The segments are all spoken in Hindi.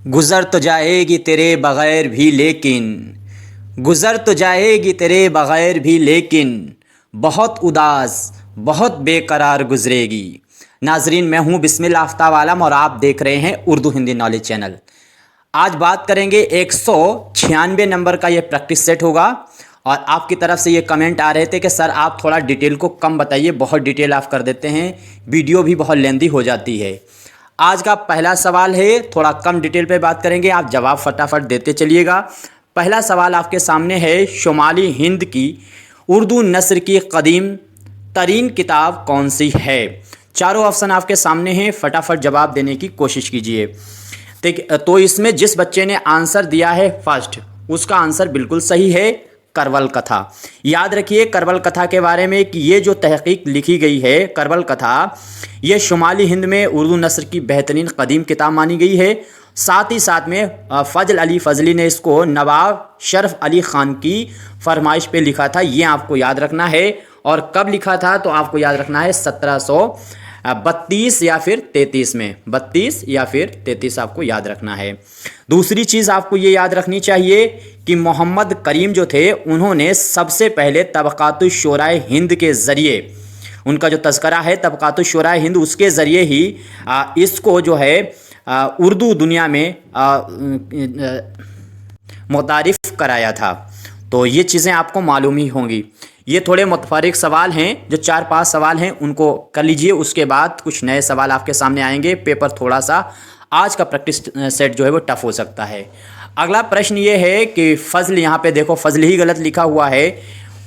गुज़र तो जाएगी तेरे बग़ैर भी लेकिन, गुज़र तो जाएगी तेरे बग़ैर भी लेकिन, बहुत उदास बहुत बेकरार गुज़रेगी। नाज़रीन, मैं हूँ बिस्मिल आफ्ताब आलम और आप देख रहे हैं उर्दू हिंदी नॉलेज चैनल। आज बात करेंगे 196 नंबर का ये प्रैक्टिस सेट होगा और आपकी तरफ से ये कमेंट आ रहे थे कि सर आप थोड़ा डिटेल को कम बताइए, बहुत डिटेल आप कर देते हैं, वीडियो भी बहुत लेंदी हो जाती है। आज का पहला सवाल है, थोड़ा कम डिटेल पे बात करेंगे, आप जवाब फटाफट देते चलिएगा। पहला सवाल आपके सामने है, शुमाली हिंद की उर्दू नस्र की कदीम तरीन किताब कौन सी है? चारों ऑप्शन आपके सामने हैं, फटाफट जवाब देने की कोशिश कीजिए। तो इसमें जिस बच्चे ने आंसर दिया है फर्स्ट, उसका आंसर बिल्कुल सही है, करबल कथा। याद रखिए करबल कथा के बारे में कि ये जो तहकीक लिखी गई है करबल कथा, ये शुमाली हिंद में उर्दू नस्र की बेहतरीन कदीम किताब मानी गई है। साथ ही साथ में फजल अली फजली ने इसको नवाब शरफ अली ख़ान की फरमाइश पे लिखा था, ये आपको याद रखना है। और कब लिखा था तो आपको याद रखना है 1732 या फिर 33 में, 32 या फिर 33 आपको याद रखना है। दूसरी चीज़ आपको ये याद रखनी चाहिए कि मोहम्मद करीम जो थे उन्होंने सबसे पहले तबक़ातुश शोराए हिंद के ज़रिए, उनका जो तज़करा है तबक़ातुश शोराए हिंद, उसके ज़रिए ही इसको जो है उर्दू दुनिया में मुतारिफ़ कराया था। तो ये चीज़ें आपको मालूम ही होंगी। ये थोड़े मुतफरिक सवाल हैं, जो 4-5 सवाल हैं उनको कर लीजिए, उसके बाद कुछ नए सवाल आपके सामने आएंगे। पेपर थोड़ा सा आज का प्रैक्टिस सेट जो है वो टफ हो सकता है। अगला प्रश्न ये है कि फ़ज़ल, यहाँ पे देखो फ़ज़ल ही गलत लिखा हुआ है।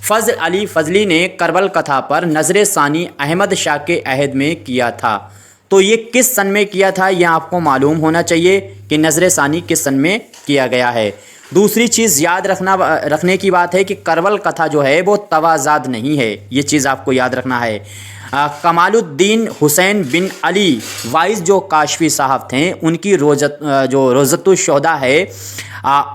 फ़ज़ल अली फ़ज़ली ने करबल कथा पर नज़र सानी अहमद शाह के अहद में किया था, तो ये किस सन में किया था, यह आपको मालूम होना चाहिए कि नज़र सानी किस सन में किया गया है। दूसरी चीज़ याद रखने की बात है कि करबल कथा जो है वो तवाज़ाद नहीं है, ये चीज़ आपको याद रखना है। कमालुद्दीन हुसैन बिन अली वाइस जो काशफी साहब थे, उनकी जो रोज़तुश्शुहदा है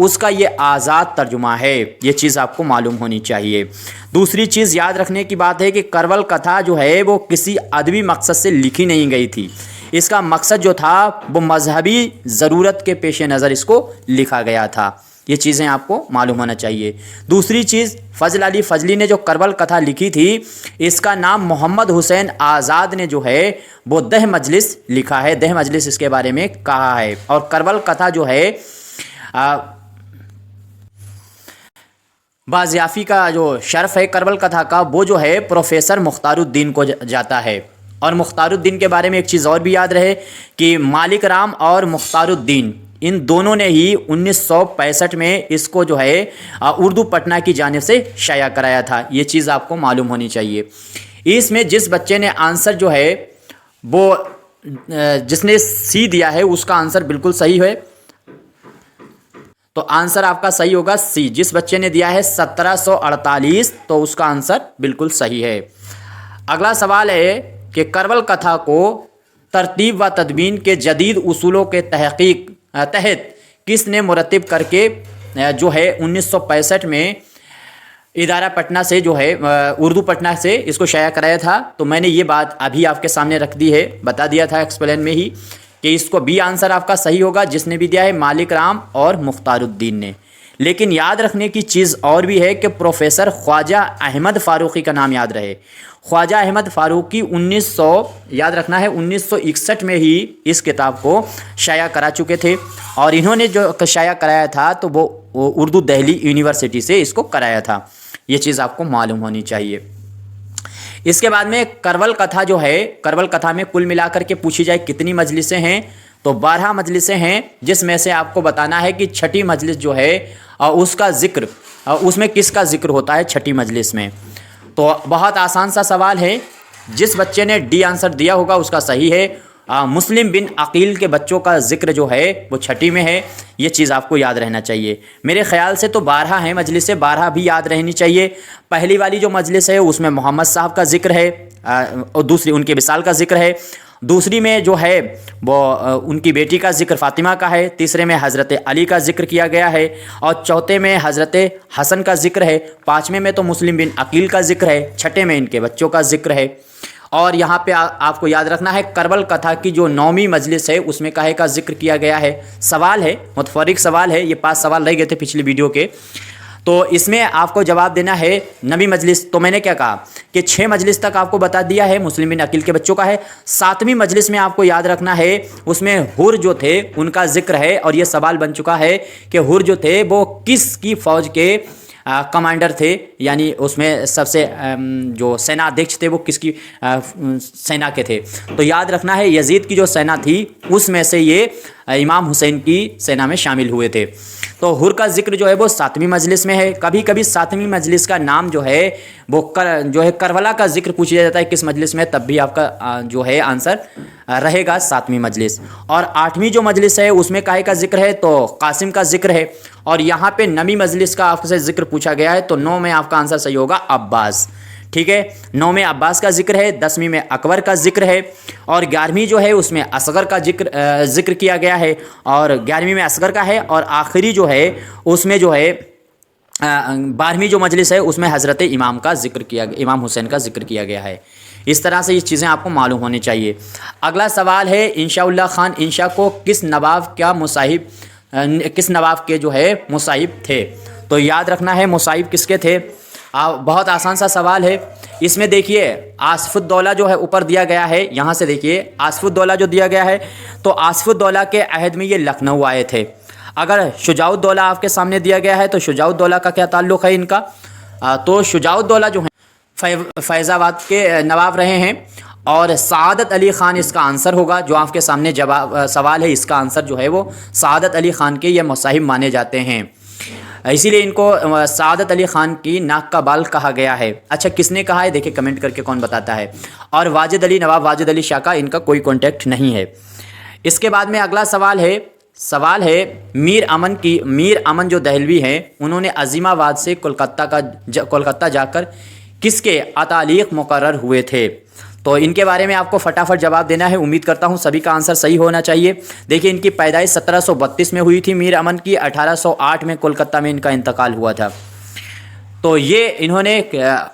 उसका ये आज़ाद तर्जुमा है, ये चीज़ आपको मालूम होनी चाहिए। दूसरी चीज़ याद रखने की बात है कि करबल कथा जो है वो किसी अदबी मकसद से लिखी नहीं गई थी, इसका मकसद जो था वो मजहबी ज़रूरत के पेश नज़र इसको लिखा गया था, ये चीज़ें आपको मालूम होना चाहिए। दूसरी चीज़, फ़ज़ल अली फ़ज़ली ने जो करबल कथा लिखी थी, इसका नाम मोहम्मद हुसैन आज़ाद ने जो है वो दह मजलिस लिखा है, दह मजलिस इसके बारे में कहा है। और करबल कथा जो है बाज़ियाफ़ी का जो शर्फ है करबल कथा का, वो जो है प्रोफेसर मुख्तारुद्दीन को जाता है। और मुख्तारुद्दीन के बारे में एक चीज़ और भी याद रहे कि मालिक राम और मुख्तारुद्दीन, इन दोनों ने ही 1965 में इसको जो है उर्दू पटना की जानिब से शाया कराया था, ये चीज़ आपको मालूम होनी चाहिए। इसमें जिस बच्चे ने आंसर जो है वो जिसने सी दिया है उसका आंसर बिल्कुल सही है, तो आंसर आपका सही होगा सी। जिस बच्चे ने दिया है 1748, तो उसका आंसर बिल्कुल सही है। अगला सवाल है कि करबल कथा को तरतीब व तदवीन के जदीद उसूलों के तहत किसने मुरतब करके जो है 1965 में इदारा पटना से जो है उर्दू पटना से इसको शाया कराया था। तो मैंने ये बात अभी आपके सामने रख दी है, बता दिया था एक्सप्लेन में ही कि इसको बी आंसर आपका सही होगा, जिसने भी दिया है मालिक राम और मुख्तारुद्दीन ने। लेकिन याद रखने की चीज़ और भी है कि प्रोफेसर ख्वाजा अहमद फ़ारूक़ी का नाम याद रहे। ख्वाजा अहमद फ़ारूक़ी 1961 में ही इस किताब को शाया करा चुके थे, और इन्होंने जो शाया कराया था तो वो उर्दू दिल्ली यूनिवर्सिटी से इसको कराया था, ये चीज़ आपको मालूम होनी चाहिए। इसके बाद में करबल कथा जो है, करबल कथा में कुल मिलाकर के पूछी जाए कितनी मजलिसें हैं, तो 12 मजलिसें हैं, जिसमें से आपको बताना है कि छठी मजलिस जो है उसका जिक्र, उसमें किसका जिक्र होता है छठी मजलिस में। तो बहुत आसान सा सवाल है, जिस बच्चे ने डी आंसर दिया होगा उसका सही है। मुस्लिम बिन अकील के बच्चों का जिक्र जो है वो छठी में है, ये चीज़ आपको याद रहना चाहिए। मेरे ख्याल से तो 12 हैं मजलिसें, 12 भी याद रहनी चाहिए। पहली वाली जो मजलिस है उसमें मोहम्मद साहब का जिक्र है, और दूसरी उनके विसाल का जिक्र है। दूसरी में जो है वो उनकी बेटी का जिक्र फ़ातिमा का है। तीसरे में हज़रत अली का जिक्र किया गया है, और चौथे में हज़रत हसन का जिक्र है। पाँचवें में तो मुस्लिम बिन अकील का जिक्र है। छठे में इनके बच्चों का जिक्र है। और यहाँ पे आपको याद रखना है करबल कथा की जो 9वीं मजलिस है उसमें काहे का जिक्र किया गया है। सवाल है, मुतफरिक सवाल है, ये 5 सवाल रह गए थे पिछली वीडियो के, तो इसमें आपको जवाब देना है 9वीं मजलिस। तो मैंने क्या कहा कि 6 मजलिस तक आपको बता दिया है, मुस्लिम बिन अकील के बच्चों का है। 7वीं मजलिस में आपको याद रखना है उसमें हुर जो थे उनका जिक्र है, और ये सवाल बन चुका है कि हुर जो थे वो किसकी फौज के कमांडर थे, यानी उसमें सबसे जो सेनाध्यक्ष थे वो किसकी सेना के थे। तो याद रखना है यजीद की जो सेना थी उसमें से ये इमाम हुसैन की सेना में शामिल हुए थे। तो हुर का जिक्र जो है वो 7वीं मजलिस में है। कभी कभी 7वीं मजलिस का नाम जो है वो जो है करबला का जिक्र पूछ लिया जाता है किस मजलिस में, तब भी आपका जो है आंसर रहेगा 7वीं मजलिस। और 8वीं जो मजलिस है उसमें काहे का जिक्र है, तो कासिम का जिक्र है। और यहाँ पे 9वीं मजलिस का आपसे जिक्र पूछा गया है, तो 9 में आपका आंसर सही होगा अब्बास। ठीक है, 9 में अब्बास का जिक्र है, 10वीं में अकबर का जिक्र है, और 11वीं जो है उसमें असगर का जिक्र किया गया है, और 11वीं में असगर का है, और आखिरी जो है उसमें जो है 12वीं जो मजलिस है उसमें हज़रत इमाम का जिक्र किया, इमाम हुसैन का जिक्र किया गया है। इस तरह से ये चीज़ें आपको मालूम होनी चाहिए। अगला सवाल है इंशाउल्लाह खान इंशा को किस नवाब के जो है मुसाहिब थे। तो याद रखना है मुसाहिब किसके थे। बहुत आसान सा सवाल है। इसमें देखिए आसफुद्दौला जो है ऊपर दिया गया है, यहाँ से देखिए आसफुद्दौला जो दिया गया है, तो आसफुद्दौला के अहद में ये लखनऊ आए थे। अगर शुजाउद्दौला आपके सामने दिया गया है तो शुजाउद्दौला का क्या ताल्लुक़ है इनका, तो शुजाउद्दौला जो है फैज़ाबाद के नवाब रहे हैं, और सआदत अली ख़ान इसका आंसर होगा। जो आपके सामने सवाल है इसका आंसर जो है वो सआदत अली ख़ान के ये मुसाहिब माने जाते हैं, इसीलिए इनको सआदत अली ख़ान की नाक का बाल कहा गया है। अच्छा किसने कहा है देखिए कमेंट करके कौन बताता है। और वाजिद अली, नवाब वाजिद अली शाह का इनका कोई कॉन्टेक्ट नहीं है। इसके बाद में अगला सवाल है मीर अमन जो दहलवी हैं उन्होंने अजीमाबाद से कोलकाता जाकर किसके अतालीक़ मुकर्रर हुए थे। तो इनके बारे में आपको फटाफट जवाब देना है। उम्मीद करता हूं सभी का आंसर सही होना चाहिए। देखिए इनकी पैदाइश 1732 में हुई थी मीर अमन की, 1808 में कोलकाता में इनका इंतकाल हुआ था। तो ये इन्होंने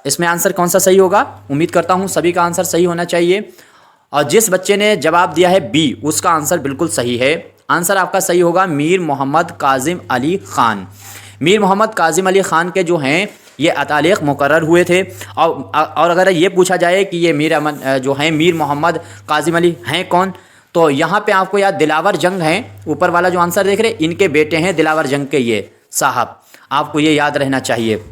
इसमें आंसर कौन सा सही होगा, उम्मीद करता हूं सभी का आंसर सही होना चाहिए। और जिस बच्चे ने जवाब दिया है बी उसका आंसर बिल्कुल सही है। आंसर आपका सही होगा मीर मोहम्मद काजिम अली ख़ान। मीर मोहम्मद काजिम अली ख़ान के जो हैं ये अतालीक़ मुकर्रर हुए थे। और अगर ये पूछा जाए कि ये मीर अमन जो हैं मीर मोहम्मद काजिम अली हैं कौन, तो यहाँ पे आपको याद दिलावर जंग हैं, ऊपर वाला जो आंसर देख रहे हैं इनके बेटे हैं दिलावर जंग के ये साहब, आपको ये याद रहना चाहिए।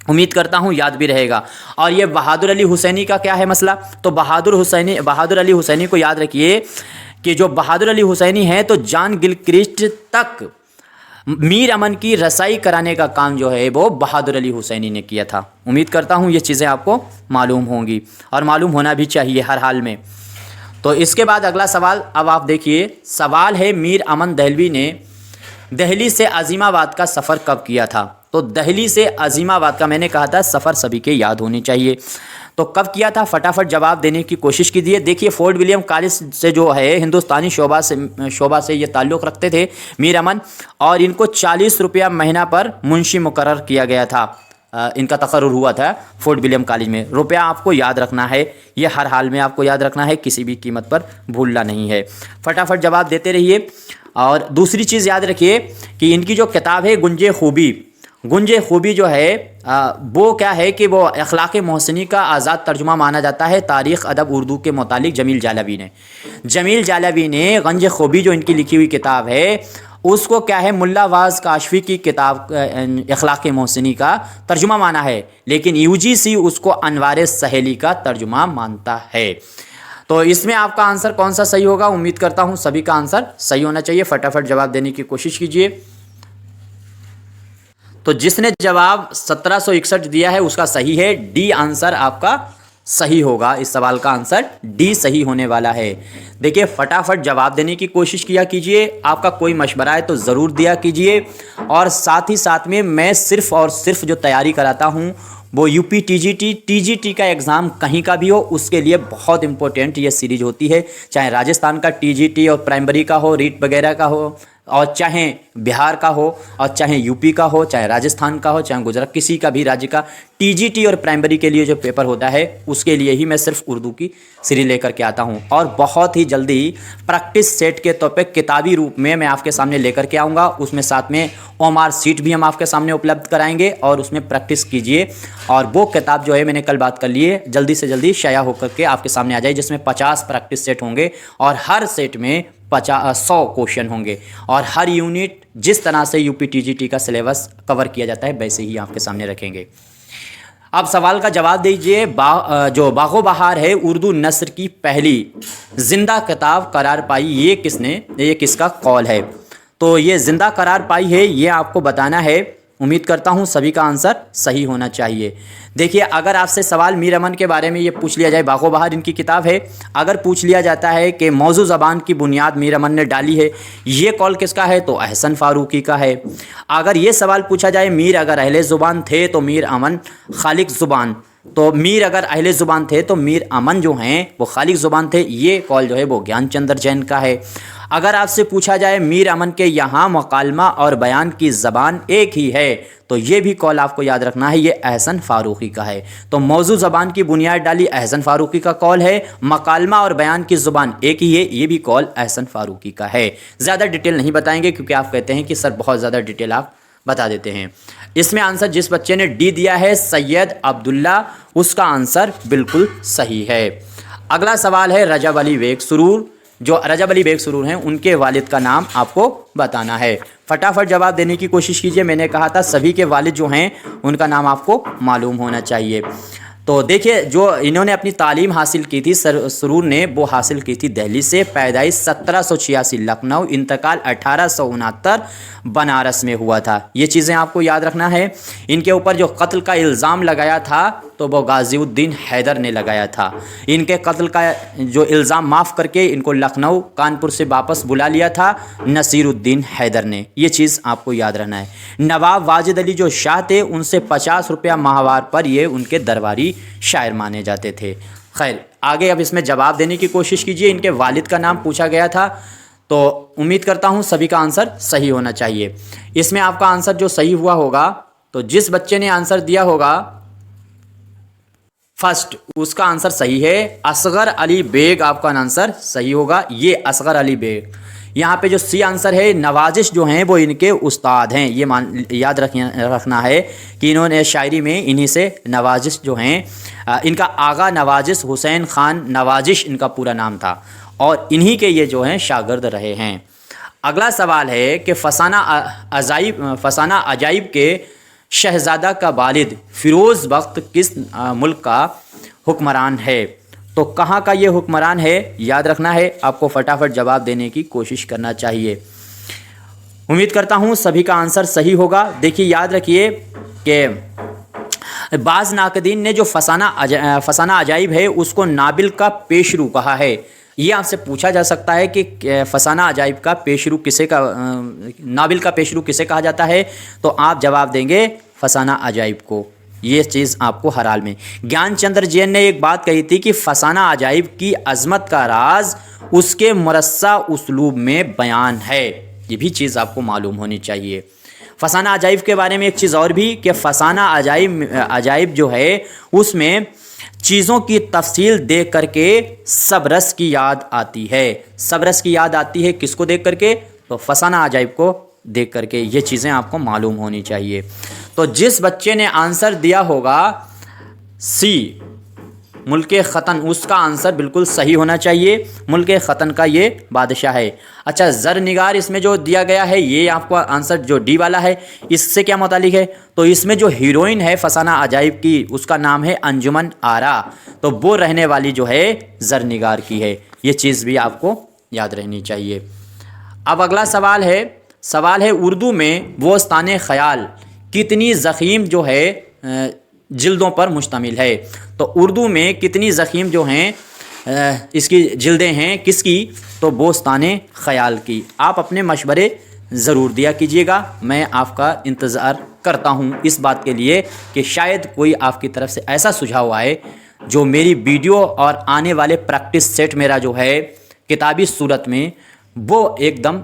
उम्मीद करता हूँ याद भी रहेगा। और ये बहादुर अली हुसैनी का क्या है मसला, तो बहादुर अली हुसैनी को याद रखिए कि जो बहादुर अली हुसैनी हैं तो जान गिलक्रिस्ट तक मीर अमन की रसाई कराने का काम जो है वो बहादुर अली हुसैनी ने किया था। उम्मीद करता हूँ ये चीज़ें आपको मालूम होंगी और मालूम होना भी चाहिए हर हाल में। तो इसके बाद अगला सवाल अब आप देखिए, सवाल है मीर अमन दहलवी ने दिल्ली से अजीमाबाद का सफ़र कब किया था। तो दिल्ली से अजीमाबाद का मैंने कहा था सफ़र सभी के याद होने चाहिए, तो कब किया था फटाफट जवाब देने की कोशिश कीजिए। देखिए फोर्ट विलियम कॉलेज से जो है हिंदुस्तानी शोबा से ये ताल्लुक़ रखते थे मीर अमन, और इनको 40 रुपया महीना पर मुंशी मुकर्रर किया गया था। इनका तकर्रुर हुआ था फोर्ट विलियम कॉलेज में। रुपया आपको याद रखना है, ये हर हाल में आपको याद रखना है, किसी भी कीमत पर भूलना नहीं है। फटाफट जवाब देते रहिए। और दूसरी चीज़ याद रखिए कि इनकी जो किताब है गुंजे खूबी जो है वो क्या है कि वो अखलाक़ मोहसिनी का आज़ाद तर्जुमा माना जाता है तारीख़ अदब उर्दू के मुतालिक जमील जालवी ने गंज खूबी जो इनकी लिखी हुई किताब है उसको क्या है मुल्ला वाज काशफी की किताब अखलाक़ मोहसिनी का तर्जुमा माना है, लेकिन यूजीसी उसको अनवार सहेली का तर्जुमा मानता है। तो इसमें आपका आंसर कौन सा सही होगा, उम्मीद करता हूँ सभी का आंसर सही होना चाहिए। फटाफट जवाब देने की कोशिश कीजिए। तो जिसने जवाब 1761 दिया है उसका सही है, डी आंसर आपका सही होगा। इस सवाल का आंसर डी सही होने वाला है। देखिए फटाफट जवाब देने की कोशिश किया कीजिए। आपका कोई मशवरा है तो ज़रूर दिया कीजिए। और साथ ही साथ में मैं सिर्फ़ और सिर्फ जो तैयारी कराता हूँ वो यूपी टीजीटी का एग्ज़ाम कहीं का भी हो उसके लिए बहुत इंपॉर्टेंट ये सीरीज़ होती है, चाहे राजस्थान का टीजीटी और प्राइमरी का हो, रीट वगैरह का हो, और चाहे बिहार का हो और चाहे यूपी का हो, चाहे राजस्थान का हो, चाहे गुजरात, किसी का भी राज्य का टीजीटी और प्राइमरी के लिए जो पेपर होता है उसके लिए ही मैं सिर्फ उर्दू की सीरीज लेकर के आता हूं। और बहुत ही जल्दी प्रैक्टिस सेट के तौर पे किताबी रूप में मैं आपके सामने लेकर के आऊँगा। उसमें साथ में ओएमआर सीट भी हम आपके सामने उपलब्ध कराएंगे और उसमें प्रैक्टिस कीजिए। और वो किताब जो है मैंने कल बात कर ली है, जल्दी से जल्दी शाया होकर के आपके सामने आ जाए, जिसमें 50 प्रैक्टिस सेट होंगे और हर सेट में 100 क्वेश्चन होंगे और हर यूनिट जिस तरह से यूपी टीजीटी का सिलेबस कवर किया जाता है वैसे ही आपके सामने रखेंगे। अब सवाल का जवाब दीजिए। जो बागो बहार है उर्दू नस्र की पहली जिंदा किताब करार पाई, ये किसका कौल है? तो ये जिंदा करार पाई है, ये आपको बताना है। उम्मीद करता हूँ सभी का आंसर सही होना चाहिए। देखिए, अगर आपसे सवाल मीर अमन के बारे में ये पूछ लिया जाए, बागो बहार इनकी किताब है, अगर पूछ लिया जाता है कि मौजू ज़बान की बुनियाद मीर अमन ने डाली है, ये कौल किसका है? तो अहसन फ़ारूकी का है। अगर ये सवाल पूछा जाए मीर अगर अहले ज़ुबान थे तो मीर अमन खालिक ज़ुबान, तो मीर अगर अहले ज़ुबान थे तो मीर अमन जो हैं वो खालिक ज़ुबान थे, ये कौल जो है वो ज्ञानचंद्र जैन का है। अगर आपसे पूछा जाए मीर अमन के यहाँ मकालमा और बयान की ज़बान एक ही है, तो ये भी कौल आपको याद रखना है, ये अहसन फ़ारूकी का है। तो मौजू ज़बान की बुनियाद डाली अहसन फ़ारूकी का कौल है, मकालमा और बयान की ज़ुबान एक ही है, ये भी कौल अहसन फ़ारूकी का है। ज़्यादा डिटेल नहीं बताएंगे क्योंकि आप कहते हैं कि सर बहुत ज़्यादा डिटेल आप बता देते हैं। इसमें आंसर जिस बच्चे ने डी दिया है सैयद अब्दुल्ला, उसका आंसर बिल्कुल सही है। अगला सवाल है रजब अली बेग सुरूर। जो रजब अली बेग सुरूर हैं उनके वालिद का नाम आपको बताना है। फटाफट जवाब देने की कोशिश कीजिए। मैंने कहा था सभी के वालिद जो हैं उनका नाम आपको मालूम होना चाहिए। तो देखिए, जो इन्होंने अपनी तालीम हासिल की थी सुरूर ने, वो हासिल की थी दिल्ली से। पैदाइश 1786 लखनऊ, इंतकाल 1869 बनारस में हुआ था। ये चीज़ें आपको याद रखना है। इनके ऊपर जो कत्ल का इल्ज़ाम लगाया था तो वो गाज़ीउद्दीन हैदर ने लगाया था। इनके कत्ल का जो इल्ज़ाम माफ़ करके इनको लखनऊ कानपुर से वापस बुला लिया था नसीरुद्दीन हैदर ने। ये चीज़ आपको याद रखना है। नवाब वाजिद अली जो शाह थे उनसे 50 रुपया माहवार पर ये उनके दरबारी शायर माने जाते थे। खैर, आगे अब इसमें जवाब देने की कोशिश कीजिए। इनके वालिद का नाम पूछा गया था, तो उम्मीद करता हूँ सभी का आंसर सही होना चाहिए। इसमें आपका आंसर जो सही हुआ होगा, तो जिस बच्चे ने आंसर दिया होगा फर्स्ट, उसका आंसर सही है। असगर अली बेग आपका आंसर सही होगा। ये असगर अली बेग। यहाँ पे जो सी आंसर है, नवाजिश जो हैं वो इनके उस्ताद हैं। ये याद रखना है कि इन्होंने शायरी में इन्हीं से नवाजिश जो हैं, इनका आगा नवाजिश हुसैन ख़ान नवाजिश इनका पूरा नाम था और इन्हीं के ये जो हैं शागिर्द रहे हैं। अगला सवाल है कि फसाना अजाइब के शहज़ादा का वालिद फ़िरोज़ बख्त किस मुल्क का हुक्मरान है? तो कहाँ का ये हुक्मरान है, याद रखना है। आपको फटाफट जवाब देने की कोशिश करना चाहिए। उम्मीद करता हूँ सभी का आंसर सही होगा। देखिए, याद रखिए कि बाज़ नाकदीन ने जो फसाना अजाइब है उसको नाबिल का पेशरू कहा है। ये आपसे पूछा जा सकता है कि फसाना अजाइब का पेशरू नाबिल का पेशरू किसे कहा जाता है? तो आप जवाब देंगे फसाना अजाइब को। ये चीज़ आपको हर हाल में। ज्ञानचंद्र जैन ने एक बात कही थी कि फसाना अजाइब की अजमत का राज उसके मुरस्सा उस्लूब में बयान है। ये भी चीज़ आपको मालूम होनी चाहिए। फसाना अजाइब के बारे में एक चीज़ और भी कि फसाना अजाइब जो है उसमें चीज़ों की तफसील देख करके सब रस की याद आती है। सब रस की याद आती है किसको देख करके? तो फसाना अजाइब को देख करके। ये चीज़ें आपको मालूम होनी चाहिए। तो जिस बच्चे ने आंसर दिया होगा सी मुल्क ख़तन, उसका आंसर बिल्कुल सही होना चाहिए। मुल्क ख़तन का ये बादशाह है। अच्छा, ज़रनिगार इसमें जो दिया गया है, ये आपका आंसर जो डी वाला है, इससे क्या मुतालिक है? तो इसमें जो हीरोइन है फसाना अजाइब की, उसका नाम है अंजुमन आरा। तो वो रहने वाली जो है ज़रनिगार की है। ये चीज़ भी आपको याद रहनी चाहिए। अब अगला सवाल है उर्दू में वो स्ताने ख़याल कितनी ज़ख़ीम जो है जिल्दों पर मुश्तमिल है? तो उर्दू में कितनी ज़ख़ीम जो हैं इसकी जिल्दें हैं किसकी? तो बोस्ताने ख़याल की। आप अपने मशवरे ज़रूर दिया कीजिएगा। मैं आपका इंतज़ार करता हूँ इस बात के लिए कि शायद कोई आपकी तरफ से ऐसा सुझाव आए जो मेरी वीडियो और आने वाले प्रैक्टिस सेट मेरा जो है किताबी सूरत में वो एकदम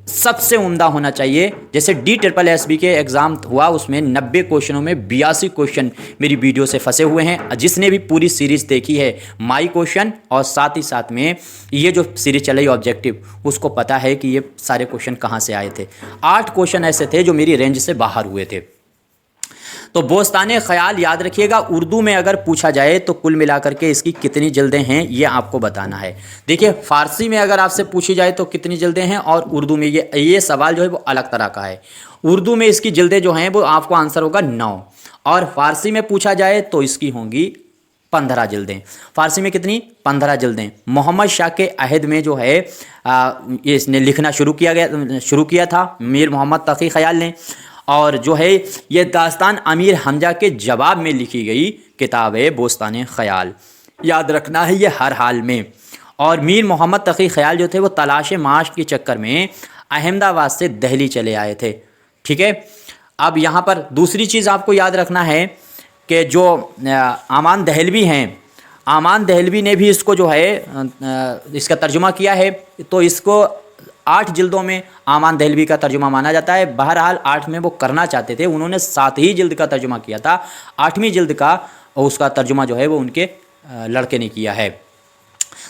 सबसे उम्दा होना चाहिए। जैसे DSSB के एग्ज़ाम हुआ, उसमें 90 क्वेश्चनों में 82 क्वेश्चन मेरी वीडियो से फंसे हुए हैं। जिसने भी पूरी सीरीज़ देखी है माई क्वेश्चन और साथ ही साथ में ये जो सीरीज चल रही ऑब्जेक्टिव, उसको पता है कि ये सारे क्वेश्चन कहाँ से आए थे। 8 क्वेश्चन ऐसे थे जो मेरी रेंज से बाहर हुए थे। तो बोस्ताने ख्याल याद रखिएगा, उर्दू में अगर पूछा जाए तो कुल मिलाकर के इसकी कितनी जिल्दें हैं ये आपको बताना है। देखिए फ़ारसी में अगर आपसे पूछी जाए तो कितनी जिल्दें हैं, और उर्दू में ये सवाल जो है वो अलग तरह का है। उर्दू में इसकी जिल्दें जो हैं वो आपको आंसर होगा 9, और फ़ारसी में पूछा जाए तो इसकी होंगी 15 जिल्दें। फ़ारसी में कितनी? 15 जिल्दें। मोहम्मद शाह के अहद में जो है इसने लिखना शुरू किया था मीर मोहम्मद तकी ख़याल ने, और जो है ये दास्तान अमीर हमजा के जवाब में लिखी गई किताब है बोस्तान ख़याल। याद रखना है ये हर हाल में। और मीर मोहम्मद तकी ख़याल जो थे वो तलाश माश के चक्कर में अहमदाबाद से दिल्ली चले आए थे। ठीक है, अब यहाँ पर दूसरी चीज़ आपको याद रखना है कि जो आमान दहलवी हैं, आमान दहलवी ने भी इसको जो है इसका तर्जुमा किया है। तो इसको 8 जिल्दों में आमान दहलवी का तर्जुमा माना जाता है। बहरहाल 8 में वो करना चाहते थे, उन्होंने 7 ही जिल्द का तर्जुमा किया था। 8वीं जिल्द का उसका तर्जुमा जो है वो उनके लड़के ने किया है।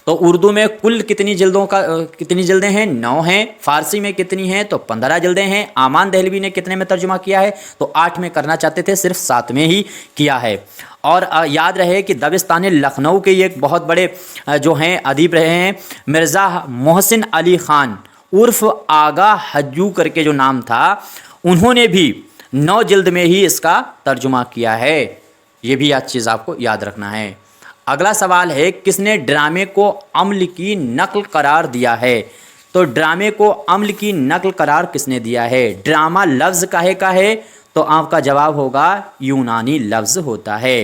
तो उर्दू में कुल कितनी जिल्दें हैं? 9 हैं। फ़ारसी में कितनी हैं? तो 15 जिल्दें हैं। आमान दहलवी ने कितने में तर्जुमा किया है? तो 8 में करना चाहते थे, सिर्फ 7 में ही किया है। और याद रहे कि दबिस्तान लखनऊ के ये एक बहुत बड़े जो हैं अदीब रहे हैं, मिर्ज़ा मोहसिन अली ख़ान उर्फ़ आगा हज्जू करके जो नाम था, उन्होंने भी 9 जिल्द में ही इसका तर्जुमा किया है। ये भी आज चीज़ आपको याद रखना है। अगला सवाल है, किसने ड्रामे को अम्ल की नकल करार दिया है? तो ड्रामे को अम्ल की नकल करार किसने दिया है? ड्रामा लफ्ज़ काहे का है? तो आपका जवाब होगा यूनानी लफ्ज़ होता है।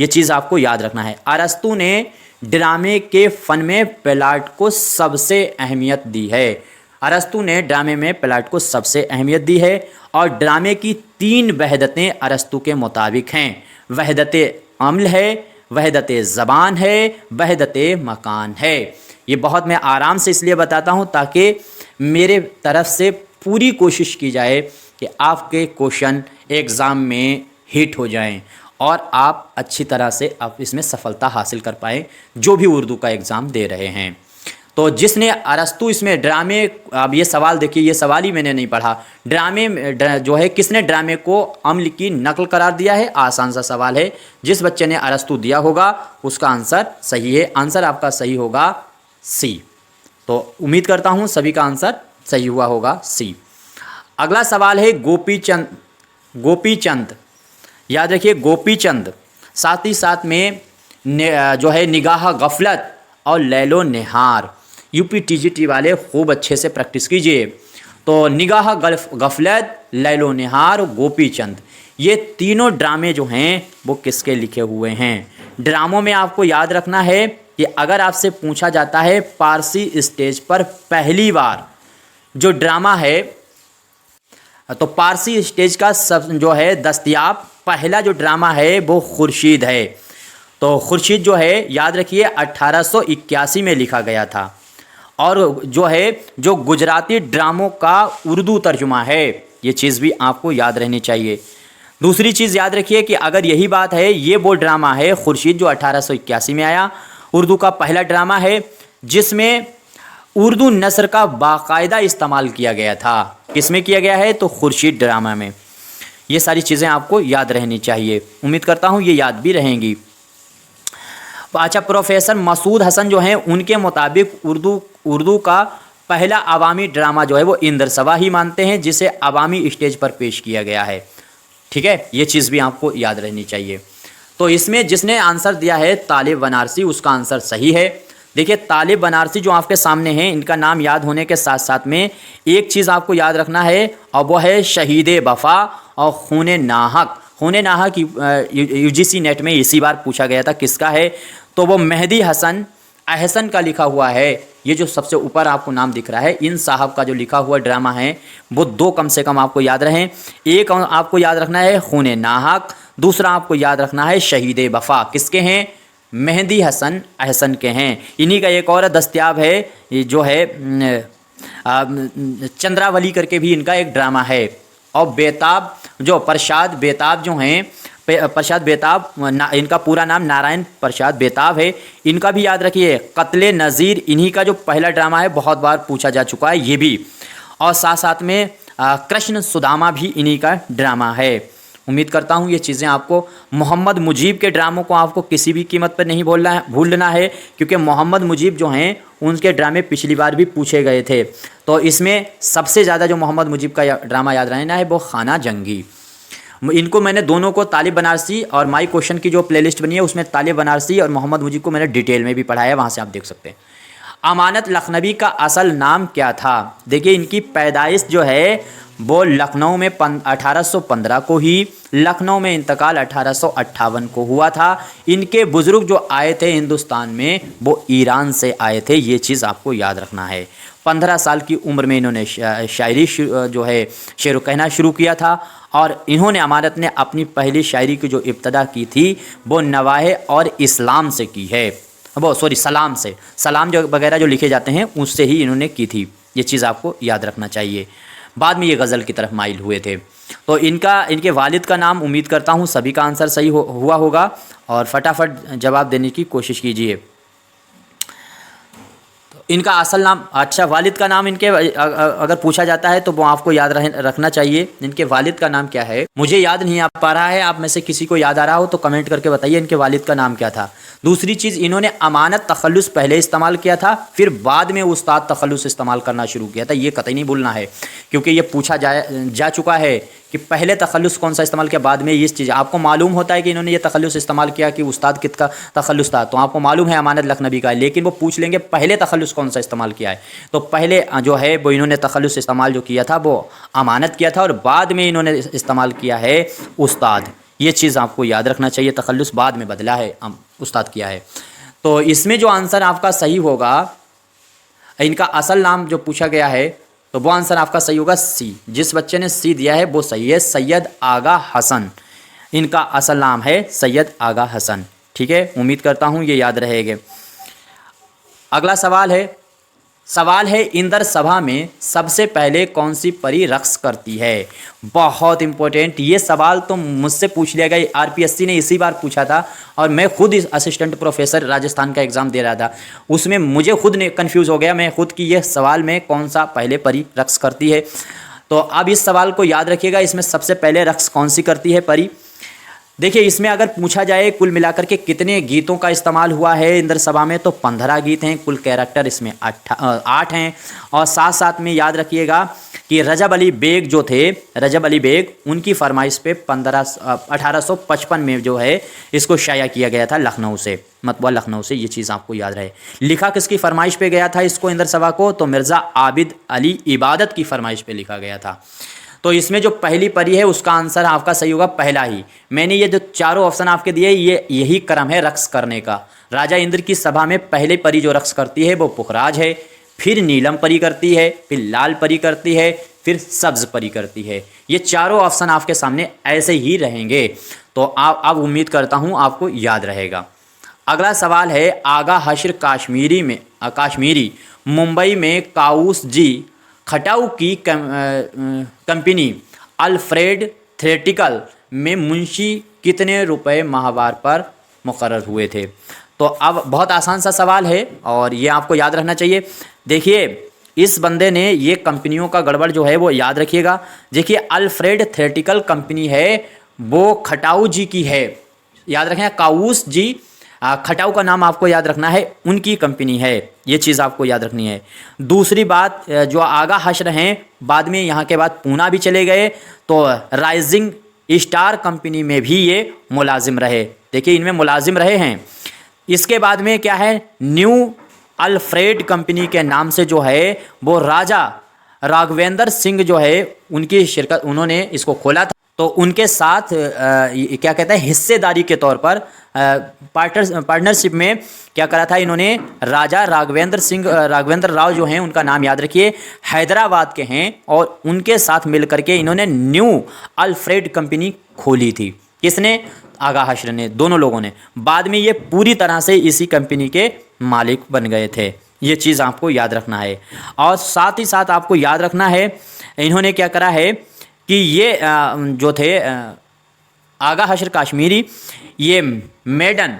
ये चीज़ आपको याद रखना है। अरस्तु ने ड्रामे के फ़न में प्लाट को सबसे अहमियत दी है। अरस्तु ने ड्रामे में प्लाट को सबसे अहमियत दी है, और ड्रामे की 3 वहदतें अरस्तु के मुताबिक हैं। वहदत अम्ल है, वहदत ज़बान है, वहदत मकान है। ये बहुत मैं आराम से इसलिए बताता हूँ ताकि मेरे तरफ से पूरी कोशिश की जाए कि आपके क्वेश्चन एग्ज़ाम में हिट हो जाएं और आप अच्छी तरह से आप इसमें सफलता हासिल कर पाएँ जो भी उर्दू का एग्ज़ाम दे रहे हैं। तो जिसने अरस्तु इसमें ड्रामे, अब ये सवाल देखिए, ये सवाल ही मैंने नहीं पढ़ा। ड्रामे जो है किसने ड्रामे को अम्ल की नकल करार दिया है? आसान सा सवाल है। जिस बच्चे ने अरस्तु दिया होगा उसका आंसर सही है। आंसर आपका सही होगा सी। तो उम्मीद करता हूँ सभी का आंसर सही हुआ होगा सी। अगला सवाल है गोपीचंद। याद रखिए गोपीचंद, साथ ही साथ में जो है निगाह गफलत और लैलो निहार। UPTGT वाले खूब अच्छे से प्रैक्टिस कीजिए। तो निगाह गफलत, लैलो निहार और गोपीचंद, ये तीनों ड्रामे जो हैं वो किसके लिखे हुए हैं? ड्रामों में आपको याद रखना है कि अगर आपसे पूछा जाता है पारसी स्टेज पर पहली बार जो ड्रामा है, तो पारसी स्टेज का सब जो है दस्तयाब पहला जो ड्रामा है वो खुर्शीद है। तो खुर्शीद जो है याद रखिए 1881 में लिखा गया था, और जो गुजराती ड्रामों का उर्दू तर्जुमा है, ये चीज़ भी आपको याद रहनी चाहिए। दूसरी चीज़ याद रखिए कि अगर यही बात है, ये वो ड्रामा है खुर्शीद जो 1881 में आया, उर्दू का पहला ड्रामा है जिसमें उर्दू नस्र का बाकायदा इस्तेमाल किया गया था। किसमें किया गया है? तो खुर्शीद ड्रामा में। ये सारी चीज़ें आपको याद रहनी चाहिए। उम्मीद करता हूँ ये याद भी रहेंगी। अच्छा, प्रोफेसर मसूद हसन जो हैं उनके मुताबिक उर्दू का पहला अवामी ड्रामा जो है वो इंदरसवा ही मानते हैं, जिसे अवामी स्टेज पर पेश किया गया है। ठीक है, ये चीज़ भी आपको याद रहनी चाहिए। तो इसमें जिसने आंसर दिया है तालिब बनारसी, उसका आंसर सही है। देखिए तालिब बनारसी जो आपके सामने हैं, इनका नाम याद होने के साथ साथ में एक चीज़ आपको याद रखना है, और वो है शहीद वफ़ा और खून नाहक। खून नाहक UGC नेट में इसी बार पूछा गया था किसका है, तो वो मेहदी हसन अहसन का लिखा हुआ है। ये जो सबसे ऊपर आपको नाम दिख रहा है, इन साहब का जो लिखा हुआ ड्रामा है वो 2 कम से कम आपको याद रहें। एक आपको याद रखना है खून नाहक, दूसरा आपको याद रखना है शहीद वफ़ा। किसके हैं? मेहदी हसन अहसन के हैं। इन्हीं का एक और दस्तयाब है जो है चंद्रावली करके भी इनका एक ड्रामा है। और बेताब जो प्रसाद बेताब जो हैं, प्रसाद बेताब इनका पूरा नाम नारायण प्रसाद बेताब है, इनका भी याद रखिए। कत्ले नज़ीर इन्हीं का जो पहला ड्रामा है, बहुत बार पूछा जा चुका है ये भी। और साथ साथ में कृष्ण सुदामा भी इन्हीं का ड्रामा है। उम्मीद करता हूँ ये चीज़ें आपको, मोहम्मद मुजीब के ड्रामों को आपको किसी भी कीमत पर नहीं भूलना है, क्योंकि मोहम्मद मुजीब जो हैं उनके ड्रामे पिछली बार भी पूछे गए थे। तो इसमें सबसे ज़्यादा जो मोहम्मद मुजीब का ड्रामा याद रहना है वो खाना जंगी। इनको मैंने दोनों को तालिब बनारसी और माई क्वेश्चन की जो प्लेलिस्ट बनी है उसमें तालिब बनारसी और मोहम्मद मुजीब को मैंने डिटेल में भी पढ़ाया है, वहाँ से आप देख सकते हैं। अमानत लखनवी का असल नाम क्या था? देखिए इनकी पैदाइश जो है वो लखनऊ में 1815 को ही, लखनऊ में इंतकाल 1858 को हुआ था। इनके बुज़ुर्ग जो आए थे हिंदुस्तान में वो ईरान से आए थे, ये चीज़ आपको याद रखना है। 15 साल की उम्र में इन्होंने शायरी जो है शेर कहना शुरू किया था। और इन्होंने अमानत ने अपनी पहली शायरी की जो इब्तदा की थी वो नवाहे और इस्लाम से की है, वो सॉरी सलाम से, सलाम जो वगैरह जो लिखे जाते हैं उससे ही इन्होंने की थी, ये चीज़ आपको याद रखना चाहिए। बाद में ये गज़ल की तरफ माइल हुए थे। तो इनके वालिद का नाम, उम्मीद करता हूँ सभी का आंसर सही हुआ होगा, और फटाफट जवाब देने की कोशिश कीजिए। इनका असल नाम, अच्छा वालिद का नाम इनके अगर पूछा जाता है तो वो आपको याद रखना चाहिए। इनके वालिद का नाम क्या है? मुझे याद नहीं आ पा रहा है, आप में से किसी को याद आ रहा हो तो कमेंट करके बताइए इनके वालिद का नाम क्या था। दूसरी चीज़, इन्होंने अमानत तखल्लुस पहले इस्तेमाल किया था, फिर बाद में उस्ताद तखल्लुस इस्तेमाल करना शुरू किया था, ये कतई नहीं भूलना है, क्योंकि ये पूछा जा चुका है कि पहले तखल्लुस कौन सा इस्तेमाल किया, बाद में ये चीज़ आपको मालूम होता है कि इन्होंने ये तखल्लुस इस्तेमाल किया कि उस्ताद किसका तखल्लुस था, तो आपको मालूम है अमानत लखनवी का है, लेकिन वो पूछ लेंगे पहले तखल्लुस कौन सा इस्तेमाल किया है। तो पहले जो है वो इन्होंने तखल्लुस इस्तेमाल जो किया था वो अमानत किया था, और बाद में इन्होंने इस्तेमाल किया है उस्ताद। ये चीज़ आपको याद रखना चाहिए, तखल्लुस बाद में बदला है, उस्ताद किया है। तो इसमें जो आंसर आपका सही होगा, इनका असल नाम जो पूछा गया है तो वो आंसर आपका सही होगा सी। जिस बच्चे ने सी दिया है वो सही है, सैयद आगा हसन। इनका असल नाम है सैयद आगा हसन। ठीक है, उम्मीद करता हूँ ये याद रहेगा। अगला सवाल है इंदर सभा में सबसे पहले कौन सी परी रक्स करती है? बहुत इंपॉर्टेंट ये सवाल तो मुझसे पूछ लिया गया, आरपीएससी ने इसी बार पूछा था, और मैं खुद इस असिस्टेंट प्रोफेसर राजस्थान का एग्ज़ाम दे रहा था, उसमें मुझे खुद ने कन्फ्यूज़ हो गया मैं खुद कि ये सवाल में कौन सा पहले परी रक्स करती है। तो अब इस सवाल को याद रखिएगा, इसमें सबसे पहले रक्स कौन सी करती है परी। देखिए इसमें अगर पूछा जाए कुल मिलाकर के कितने गीतों का इस्तेमाल हुआ है इंदर सभा में, तो 15 गीत हैं, कुल कैरेक्टर इसमें 8 हैं। और साथ साथ में याद रखिएगा कि रजब अली बेग जो थे, रजब अली बेग, उनकी फरमाइश पे 1855 में जो है इसको शाया किया गया था लखनऊ से, मतबा लखनऊ से, ये चीज़ आपको याद रहे। लिखा किसकी फरमाइश पे गया था इसको इंदर सभा को? तो मिर्ज़ा आबिद अली इबादत की फरमाइश पे लिखा गया था। तो इसमें जो पहली परी है उसका आंसर आपका सही होगा पहला ही। मैंने ये जो चारों ऑप्शन आपके दिए यही क्रम है रक्स करने का। राजा इंद्र की सभा में पहले परी जो रक्स करती है वो पुखराज है, फिर नीलम परी करती है, फिर लाल परी करती है, फिर सब्ज परी करती है। ये चारों ऑप्शन आपके सामने ऐसे ही रहेंगे, तो आप अब उम्मीद करता हूँ आपको याद रहेगा। अगला सवाल है आगा हश्र काश्मीरी मुंबई में काउस जी खटाऊ की कंपनी अल्फ्रेड थ्रेटिकल में मुंशी कितने रुपए माहवार पर मुकर्रर हुए थे? तो अब बहुत आसान सा सवाल है और ये आपको याद रहना चाहिए। देखिए इस बंदे ने ये कंपनियों का गड़बड़ जो है वो याद रखिएगा। देखिए अल्फ्रेड थ्रेटिकल कंपनी है वो खटाऊ जी की है, याद रखें, काउस जी खटाऊ का नाम आपको याद रखना है, उनकी कंपनी है, ये चीज़ आपको याद रखनी है। दूसरी बात, जो आगा हश्र हैं बाद में यहाँ के बाद पूना भी चले गए, तो राइजिंग स्टार कंपनी में भी ये मुलाजिम रहे। देखिए इनमें मुलाजिम रहे हैं। इसके बाद में क्या है, न्यू अल्फ्रेड कंपनी के नाम से जो है वो राजा राघवेंद्र सिंह जो है उनकी शिरकत, उन्होंने इसको खोला था। तो उनके साथ क्या कहते हैं हिस्सेदारी के तौर पर पार्टनरशिप में क्या करा था इन्होंने, राजा राघवेंद्र राव जो हैं उनका नाम याद रखिए, हैदराबाद के हैं, और उनके साथ मिलकर के इन्होंने न्यू अल्फ्रेड कंपनी खोली थी। किसने? आगा हश्र ने, दोनों लोगों ने। बाद में ये पूरी तरह से इसी कंपनी के मालिक बन गए थे, ये चीज़ आपको याद रखना है। और साथ ही साथ आपको याद रखना है इन्होंने क्या करा है कि ये जो थे आगा हशर काश्मीरी, ये मेडन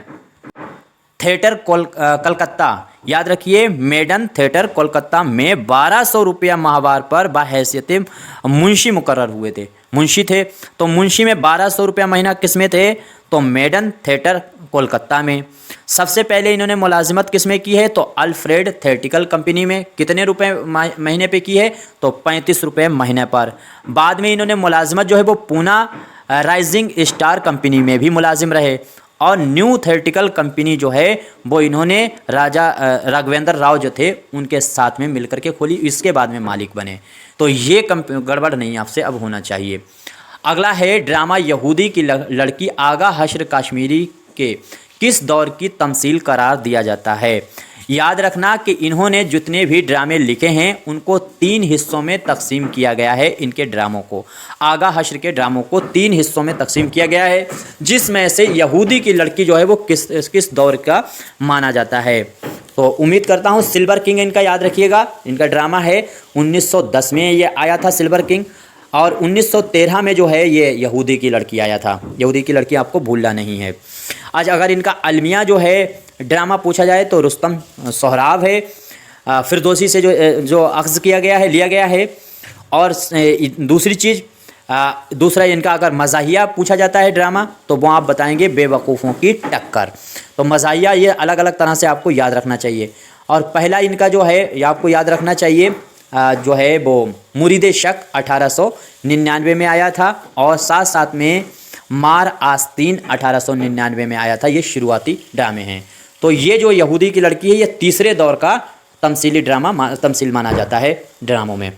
थिएटर कलकत्ता, याद रखिए मेडन थिएटर कोलकाता में 1200 रुपया माहवार पर बाहैसियत मुंशी मुकर्रर हुए थे। मुंशी थे तो मुंशी में 1200 रुपया महीना किस में थे, तो मेडन थिएटर कोलकाता में। सबसे पहले इन्होंने मुलाजिमत किस में की है, तो अल्फ्रेड थिएटिकल कंपनी में। कितने रुपए महीने पे की है, तो 35 रुपये महीने पर। बाद में इन्होंने मुलाजिमत जो है वो पूना राइजिंग स्टार कंपनी में भी मुलाजिम रहे, और न्यू थिएटिकल कंपनी जो है वो इन्होंने राजा राघवेंद्र राव जो थे उनके साथ में मिलकर के खोली, इसके बाद में मालिक बने। तो ये गड़बड़ नहीं आपसे अब होना चाहिए। अगला है ड्रामा यहूदी की लड़की आगा हशर काश्मीरी के किस दौर की तमसील करार दिया जाता है। याद रखना कि इन्होंने जितने भी ड्रामे लिखे हैं उनको 3 हिस्सों में तकसीम किया गया है। इनके ड्रामों को, आगा हशर के ड्रामों को 3 हिस्सों में तकसीम किया गया है, जिसमें से यहूदी की लड़की जो है वो किस दौर का माना जाता है। तो उम्मीद करता हूँ सिल्वर किंग इनका याद रखिएगा। इनका ड्रामा है 1910 में ये आया था सिल्वर किंग, और 1913 में जो है ये यहूदी की लड़की आया था। यहूदी की लड़की आपको भूलना नहीं है। आज अगर इनका अलमिया जो है ड्रामा पूछा जाए तो रुस्तम सोहराब है, फिरदौसी से जो अख्ज़ किया गया है, लिया गया है। और दूसरी चीज़, दूसरा इनका अगर मज़ाहिया पूछा जाता है ड्रामा तो वो आप बताएंगे बेवकूफ़ों की टक्कर। तो मज़ाहिया ये अलग अलग तरह से आपको याद रखना चाहिए। और पहला इनका जो है ये आपको याद रखना चाहिए जो है वो मुरीद शक 1899 में आया था, और साथ साथ में मार आस्तीन 1899 में आया था। ये शुरुआती ड्रामे हैं। तो ये जो यहूदी की लड़की है ये तीसरे दौर का तमसील माना जाता है ड्रामों में।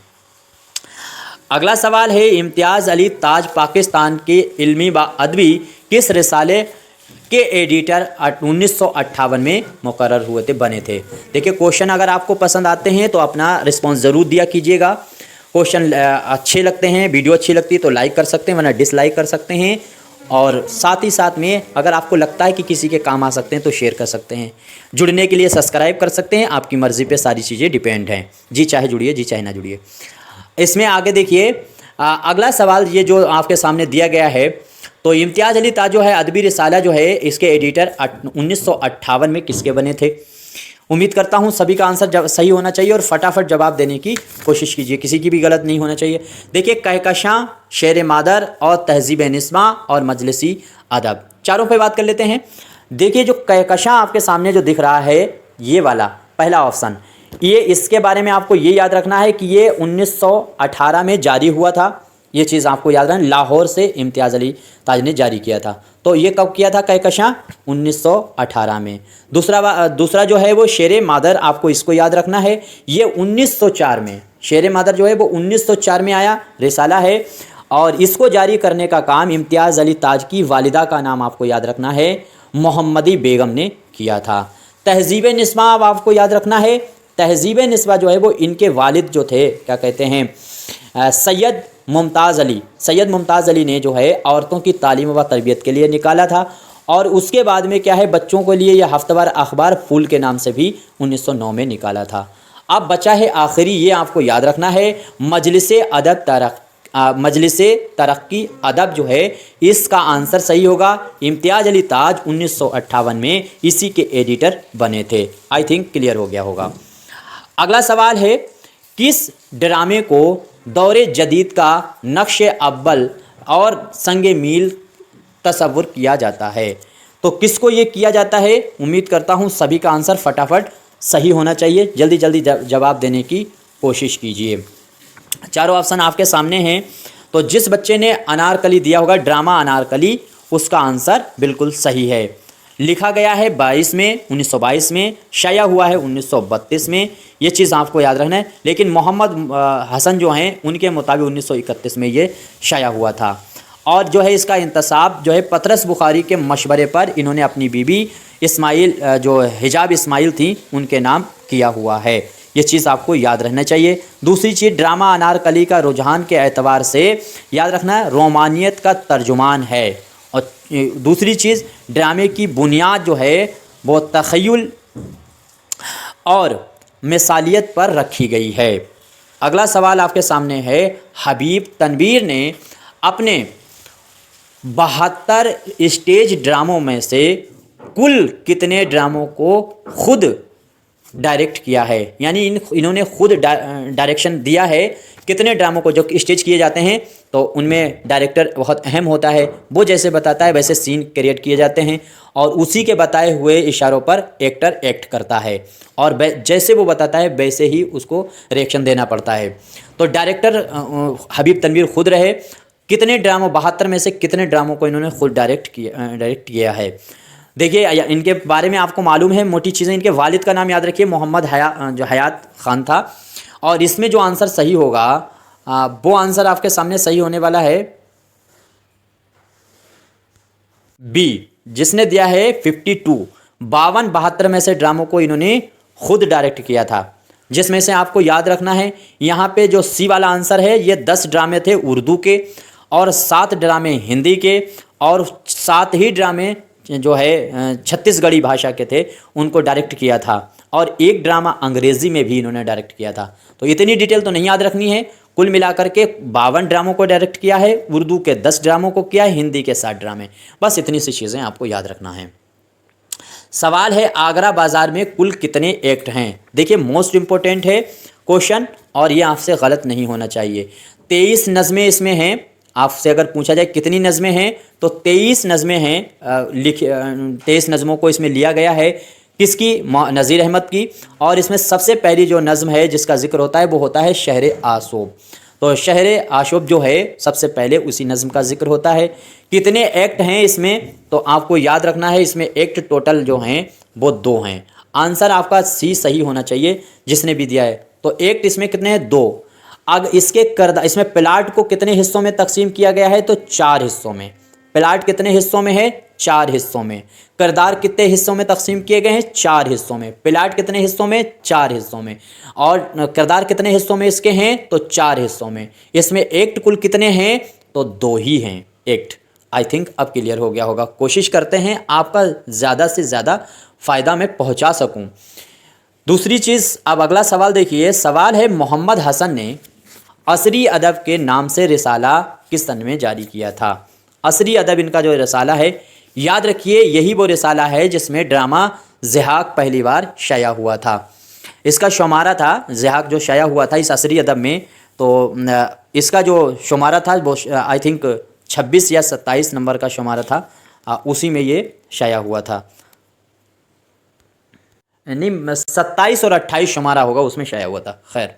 अगला सवाल है इम्तियाज़ अली ताज पाकिस्तान के इल्मी व अदबी किस रिसाले के एडिटर 1958 में मुकर्रर हुए थे, बने थे। देखिए क्वेश्चन अगर आपको पसंद आते हैं तो अपना रिस्पॉन्स ज़रूर दिया कीजिएगा। क्वेश्चन अच्छे लगते हैं, वीडियो अच्छी लगती है तो लाइक कर सकते हैं, वरना डिसलाइक कर सकते हैं। और साथ ही साथ में अगर आपको लगता है कि किसी के काम आ सकते हैं तो शेयर कर सकते हैं। जुड़ने के लिए सब्सक्राइब कर सकते हैं, आपकी मर्ज़ी पे सारी चीज़ें डिपेंड हैं। जी चाहे जुड़िए, जी चाहे ना जुड़िए। इसमें आगे देखिए अगला सवाल ये जो आपके सामने दिया गया है, तो इम्तियाज़ अली ताज जो है अदबी रिसाला जो है इसके एडिटर 1958 में किसके बने थे। उम्मीद करता हूँ सभी का आंसर सही होना चाहिए और फटाफट जवाब देने की कोशिश कीजिए, किसी की भी गलत नहीं होना चाहिए। देखिए कहकशां, शेर मादर और तहजीब निस्मा और मजलिसी अदब, चारों पे बात कर लेते हैं। देखिए जो कहकशां आपके सामने जो दिख रहा है ये वाला पहला ऑप्शन, ये इसके बारे में आपको ये याद रखना है कि ये 1918 में जारी हुआ था। ये चीज़ आपको याद रखना, लाहौर से इम्तियाज़ अली ताज ने जारी किया था। तो ये कब किया था कहकशां, 1918 में। दूसरा जो है वो शेर मादर, आपको इसको याद रखना है, ये 1904 में। शेर मादर जो है वो 1904 में आया, रिसाला है, और इसको जारी करने का काम इम्तियाज़ अली ताज की वालिदा का नाम आपको याद रखना है, मोहम्मदी बेगम ने किया था। तहजीब निस्मा अब आपको याद रखना है, तहजीब निस्बा जो है वो इनके वालिद जो थे क्या कहते हैं सैयद मुमताज़ अली ने जो है औरतों की तालीम व तरबियत के लिए निकाला था। और उसके बाद में क्या है बच्चों के लिए यह हफ्तावार अखबार फूल के नाम से भी 1909 में निकाला था। अब बचा है आखिरी, ये आपको याद रखना है, मजलिस तरक्की अदब जो है इसका आंसर सही होगा। इम्तियाज़ अली ताज 1958 में इसी के एडिटर बने थे। आई थिंक क्लियर हो गया होगा। अगला सवाल है किस ड्रामे को दौरे जदीद का नक्श अव्वल और संगे मील तस्वुर किया जाता है। तो किसको ये किया जाता है। उम्मीद करता हूँ सभी का आंसर फटाफट सही होना चाहिए, जल्दी जल्दी जवाब देने की कोशिश कीजिए। चारों ऑप्शन आपके सामने हैं। तो जिस बच्चे ने अनारकली दिया होगा, ड्रामा अनारकली, उसका आंसर बिल्कुल सही है। लिखा गया है 22 में 1922 में, शाया हुआ है 1932 में। ये चीज़ आपको याद रखना है। लेकिन मोहम्मद हसन जो हैं उनके मुताबिक 1931 में ये शाया हुआ था। और जो है इसका इंतसाब जो है पतरस बुखारी के मशवरे पर इन्होंने अपनी बीबी इस्माइल जो हिजाब इस्माइल थी उनके नाम किया हुआ है। ये चीज़ आपको याद रहना चाहिए। दूसरी चीज़, ड्रामा अनारकली का रुझान के एतबार से याद रखना रोमानियत का तर्जुमान है। और दूसरी चीज़, ड्रामे की बुनियाद जो है वो तख़य्युल और मिसालियत पर रखी गई है। अगला सवाल आपके सामने है, हबीब तनवीर ने अपने 72 स्टेज ड्रामों में से कुल कितने ड्रामों को खुद डायरेक्ट किया है, यानी इन्होंने खुद डायरेक्शन दिया है कितने ड्रामों को। जो स्टेज किए जाते हैं तो उनमें डायरेक्टर बहुत अहम होता है, वो जैसे बताता है वैसे सीन क्रिएट किए जाते हैं और उसी के बताए हुए इशारों पर एक्टर एक्ट करता है और जैसे वो बताता है वैसे ही उसको रिएक्शन देना पड़ता है। तो डायरेक्टर हबीब तनवीर खुद रहे। कितने ड्रामों 72 में से कितने ड्रामों को इन्होंने खुद डायरेक्ट किया है। देखिए इनके बारे में आपको मालूम है मोटी चीज़ें। इनके वालिद का नाम याद रखिए, मोहम्मद हयात खान था। और इसमें जो आंसर सही होगा वो आंसर आपके सामने सही होने वाला है बी, जिसने दिया है 52। 52 में से ड्रामों को इन्होंने खुद डायरेक्ट किया था, जिसमें से आपको याद रखना है यहाँ पे जो सी वाला आंसर है, ये 10 ड्रामे थे उर्दू के और 7 ड्रामे हिंदी के और 7 ही ड्रामे जो है छत्तीसगढ़ी भाषा के थे उनको डायरेक्ट किया था और एक ड्रामा अंग्रेज़ी में भी इन्होंने डायरेक्ट किया था। तो इतनी डिटेल तो नहीं याद रखनी है। कुल मिलाकर के 52 ड्रामों को डायरेक्ट किया है, उर्दू के 10 ड्रामों को किया है, हिंदी के 7 ड्रामे। बस इतनी सी चीज़ें आपको याद रखना है। सवाल है, आगरा बाज़ार में कुल कितने एक्ट हैं। देखिए मोस्ट इम्पोर्टेंट है क्वेश्चन और ये आपसे गलत नहीं होना चाहिए। 23 नज़में इसमें हैं। आपसे अगर पूछा जाए कितनी नज़में हैं तो 23 नज़में हैं। 23 नज़मों को इसमें लिया गया है। किसकी? नज़ीर अहमद की। और इसमें सबसे पहली जो नज़म है जिसका जिक्र होता है वो होता है शहर आशोब। तो शहर आशोब जो है सबसे पहले उसी नज़म का जिक्र होता है। कितने एक्ट हैं इसमें तो आपको याद रखना है, इसमें एक्ट टोटल जो हैं वो 2 हैं। आंसर आपका सी सही होना चाहिए जिसने भी दिया है। तो एक्ट इसमें कितने हैं? 2। अब इसमें प्लाट को कितने हिस्सों में तकसीम किया गया है तो 4 हिस्सों में। प्लाट कितने हिस्सों में है? 4 हिस्सों में। किरदार कितने हिस्सों में तकसीम किए गए हैं? 4 हिस्सों में। प्लाट कितने हिस्सों में? 4 हिस्सों में। और किरदार कितने हिस्सों में इसके हैं तो 4 हिस्सों में। इसमें एक्ट कुल कितने हैं तो 2 ही हैं एक्ट। आई थिंक अब क्लियर हो गया होगा। कोशिश करते हैं आपका ज़्यादा से ज़्यादा फ़ायदा मैं पहुँचा सकूँ। दूसरी चीज़, अब अगला सवाल देखिए। सवाल है, मोहम्मद हसन ने असरी अदब के नाम से रिसाला किस सन में जारी किया था। असरी अदब इनका जो रिसाला है, याद रखिए यही वो रिसाला है जिसमें ड्रामा ज़िहाक पहली बार शाया हुआ था। इसका शुमारा था, ज़िहाक जो शाया हुआ था इस असरी अदब में, तो इसका जो शुमारा था वो आई थिंक 26 या 27 नंबर का शुमारा था। उसी में ये शाया हुआ था। नहीं 27 और 28 शुमारा होगा, उसमें शाया हुआ था। खैर,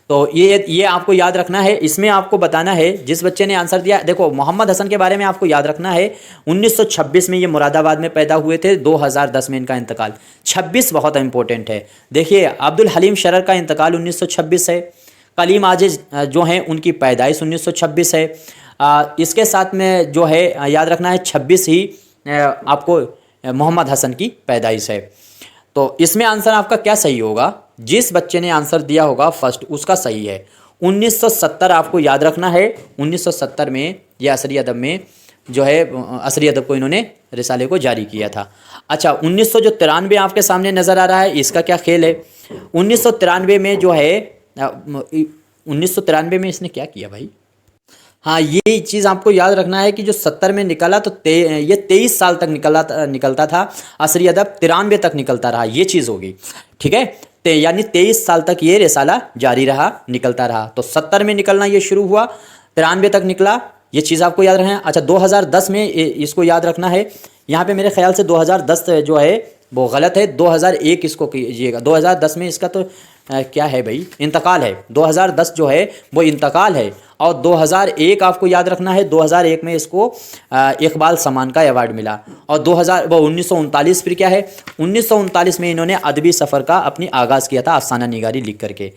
तो ये आपको याद रखना है। इसमें आपको बताना है जिस बच्चे ने आंसर दिया। देखो मोहम्मद हसन के बारे में आपको याद रखना है 1926 में ये मुरादाबाद में पैदा हुए थे। 2010 में इनका इंतकाल। 26 बहुत इंपॉर्टेंट है। देखिए अब्दुल हलीम शरर का इंतकाल 1926 है। कलीम आजिज जो हैं उनकी पैदाइश 1926 है। इसके साथ में जो है याद रखना है 26 ही आपको मोहम्मद हसन की पैदाइश है। तो इसमें आंसर आपका क्या सही होगा? जिस बच्चे ने आंसर दिया होगा फर्स्ट उसका सही है। 1970 आपको याद रखना है। 1970 में यह असरी अदब में जो है असरी अदब को इन्होंने रिसाले को जारी किया था। अच्छा 1993 आपके सामने नज़र आ रहा है, इसका क्या खेल है? 1993 में जो है 1993 में इसने क्या किया भाई? हाँ ये चीज़ आपको याद रखना है कि जो 70 में निकला तो ये 23 साल तक निकलता था। असरी अदब 93 तक निकलता रहा, ये चीज़ होगी। ठीक है, यानी 23 साल तक ये रिसाला जारी रहा, निकलता रहा। तो 70 में निकलना ये शुरू हुआ, 93 तक निकला, ये चीज़ आपको याद रखना है। अच्छा 2010 में इसको याद रखना है। यहाँ पे मेरे ख्याल से 2010 जो है वो गलत है, 2001 इसको कीजिएगा। 2010 में इसका तो क्या है भाई? इंतकाल है। 2010 जो है वो इंतकाल है। और 2001 आपको याद रखना है, 2001 में इसको इकबाल सम्मान का अवार्ड मिला। और 1939 फिर क्या है? 1939 में इन्होंने अदबी सफ़र का अपनी आगाज़ किया था अफसाना निगारी लिख करके।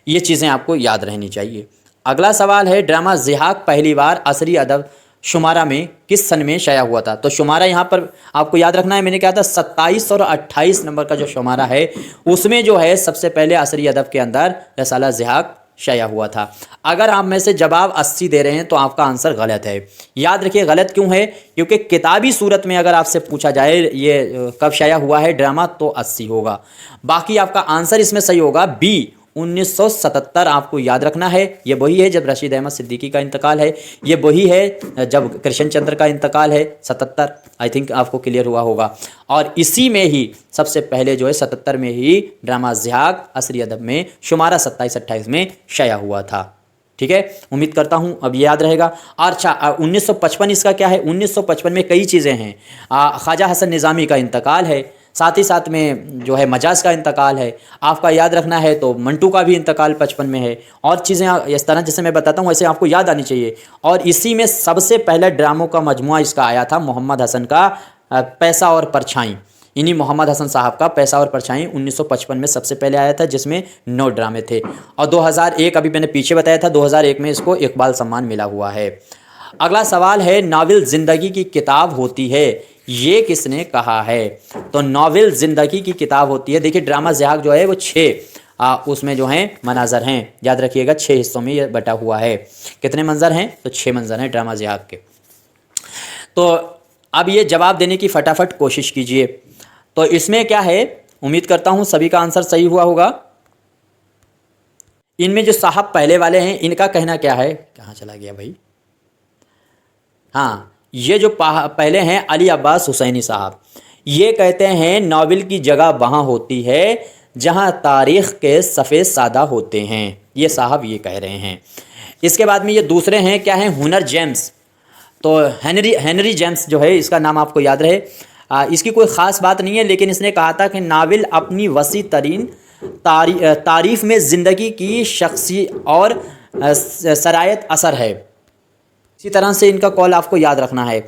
ये चीज़ें आपको याद रहनी चाहिए। अगला सवाल है, ड्रामा ज़िहाक पहली बार असरी अदब शुमारा में किस सन में शाया हुआ था? तो शुमारा यहाँ पर आपको याद रखना है, मैंने कहा था 27 और 28 नंबर का जो शुमारा है उसमें जो है सबसे पहले असरी अदब के अंदर रिसाला ज़िहाक शाया हुआ था। अगर आप में से जवाब 80 दे रहे हैं तो आपका आंसर गलत है। याद रखिए गलत क्यों है, क्योंकि किताबी सूरत में अगर आपसे पूछा जाए ये कब शाया हुआ है ड्रामा तो 80 होगा। बाकी आपका आंसर इसमें सही होगा बी 1977। आपको याद रखना है ये वही है जब रशीद अहमद सिद्दीकी का इंतकाल है, ये वही है जब कृष्ण चंद्र का इंतकाल है 77। आई थिंक आपको क्लियर हुआ होगा। और इसी में ही सबसे पहले जो है 77 में ही ड्रामा ज़िहाक असरी अदब में शुमारा 27-28 में शाया हुआ था। ठीक है, उम्मीद करता हूं अब याद रहेगा। और अच्छा 1955 इसका क्या है, 1955 में कई चीज़ें हैं। ख्वाजा हसन निज़ामी का इंतकाल है, साथ ही साथ में जो है मजाज का इंतकाल है। आपका याद रखना है तो मंटू का भी इंतकाल 55 में है। और चीज़ें इस तरह जैसे मैं बताता हूँ वैसे आपको याद आनी चाहिए। और इसी में सबसे पहले ड्रामों का मजमुआ इसका आया था मोहम्मद हसन का पैसा और परछाई। इन्हीं मोहम्मद हसन साहब का पैसा और परछाई 1955 में सबसे पहले आया था, जिसमें 9 ड्रामे थे। और 2001 अभी मैंने पीछे बताया था 2001 में इसको इकबाल सम्मान मिला हुआ है। अगला सवाल है नावल ज़िंदगी की किताब होती है, ये किसने कहा है? तो नावल ज़िंदगी की किताब होती है। देखिए ड्रामा ज़िहाक जो है वो 6 उसमें जो हैं मनाजर हैं, याद रखिएगा 6 हिस्सों में ये बटा हुआ है। कितने मंजर हैं? तो 6 मंजर हैं ड्रामा ज़िहाक के। तो अब ये जवाब देने की फटाफट कोशिश कीजिए। तो इसमें क्या है, उम्मीद करता हूँ सभी का आंसर सही हुआ होगा। इनमें जो साहब पहले वाले हैं इनका कहना क्या है, कहाँ चला गया भाई? हाँ, ये जो पहले हैं अली अब्बास हुसैनी साहब, ये कहते हैं नावल की जगह वहाँ होती है जहाँ तारीख़ के सफ़े सादा होते हैं। ये साहब ये कह रहे हैं। इसके बाद में ये दूसरे हैं क्या हैं, हुनर जेम्स। तो हेनरी जेम्स जो है इसका नाम आपको याद रहे। इसकी कोई ख़ास बात नहीं है, लेकिन इसने कहा था कि नावल अपनी वसी तरीन तारीफ़ में ज़िंदगी की शख्सी और सरायत असर है। इसी तरह से इनका कॉल आपको याद रखना है।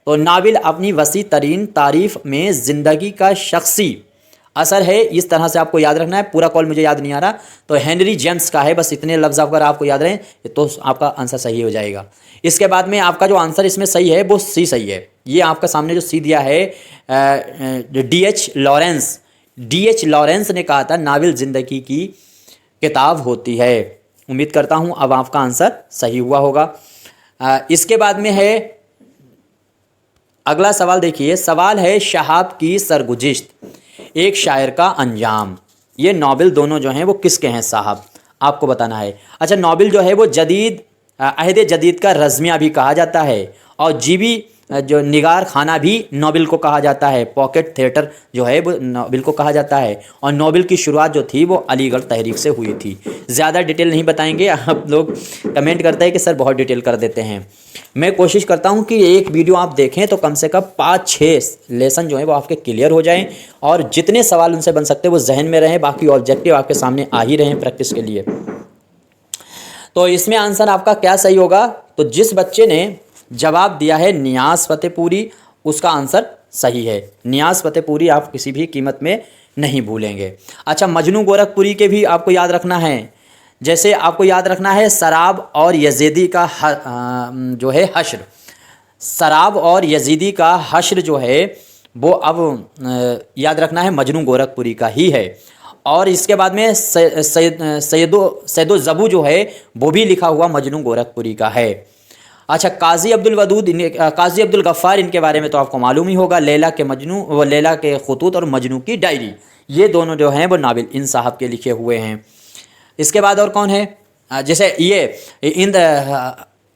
तो नावल अपनी वसी तरीन तारीफ़ में ज़िंदगी का शख्सी असर है, इस तरह से आपको याद रखना है। पूरा कॉल मुझे याद नहीं आ रहा, तो हेनरी जेम्स का है। बस इतने लफ्ज़ अगर आपको याद रहें तो आपका आंसर सही हो जाएगा। इसके बाद में आपका जो आंसर इसमें सही है वो सी सही है। ये आपका सामने जो सी दिया है D.H. लॉरेंस ने कहा था नावल ज़िंदगी की किताब होती है। उम्मीद करता हूँ अब आपका आंसर सही हुआ होगा। इसके बाद में है अगला सवाल। देखिए सवाल है शहाब की सरगुज़िश्त, एक शायर का अंजाम। ये नावल दोनों जो हैं वो किसके हैं साहब, आपको बताना है। अच्छा, नावल जो है वो अहद जदीद का रज़्मिया भी कहा जाता है, और जीबी जो निगार खाना भी नावल को कहा जाता है। पॉकेट थिएटर जो है वो नावल को कहा जाता है। और नावल की शुरुआत जो थी वो अलीगढ़ तहरीक से हुई थी। ज़्यादा डिटेल नहीं बताएंगे, आप लोग कमेंट करते हैं कि सर बहुत डिटेल कर देते हैं। मैं कोशिश करता हूं कि एक वीडियो आप देखें तो कम से कम 5-6 लेसन जो है वो आपके क्लियर हो जाएं, और जितने सवाल उनसे बन सकते हैं वो जहन में रहें। बाकी ऑब्जेक्टिव आपके सामने आ ही रहें प्रैक्टिस के लिए। तो इसमें आंसर आपका क्या सही होगा, तो जिस बच्चे ने जवाब दिया है नियाज़ फतेहपुरी, उसका आंसर सही है। नियाज़ फतेहपुरी आप किसी भी कीमत में नहीं भूलेंगे। अच्छा, मजनू गोरखपुरी के भी आपको याद रखना है। जैसे आपको याद रखना है सराब और यजीदी का जो है हश्र। सराब और यजीदी का हश्र जो है वो अब याद रखना है मजनू गोरखपुरी का ही है। और इसके बाद में सैयदो ज़बू जो है वो भी लिखा हुआ मजनू गोरखपुरी का है। अच्छा, काजी अब्दुल गफ़्फ़ार इनके बारे में तो आपको मालूम ही होगा। लैला के ख़ुतूत और मजनू की डायरी, ये दोनों जो हैं वो नावल इन साहब के लिखे हुए हैं। इसके बाद और कौन है, जैसे ये इंद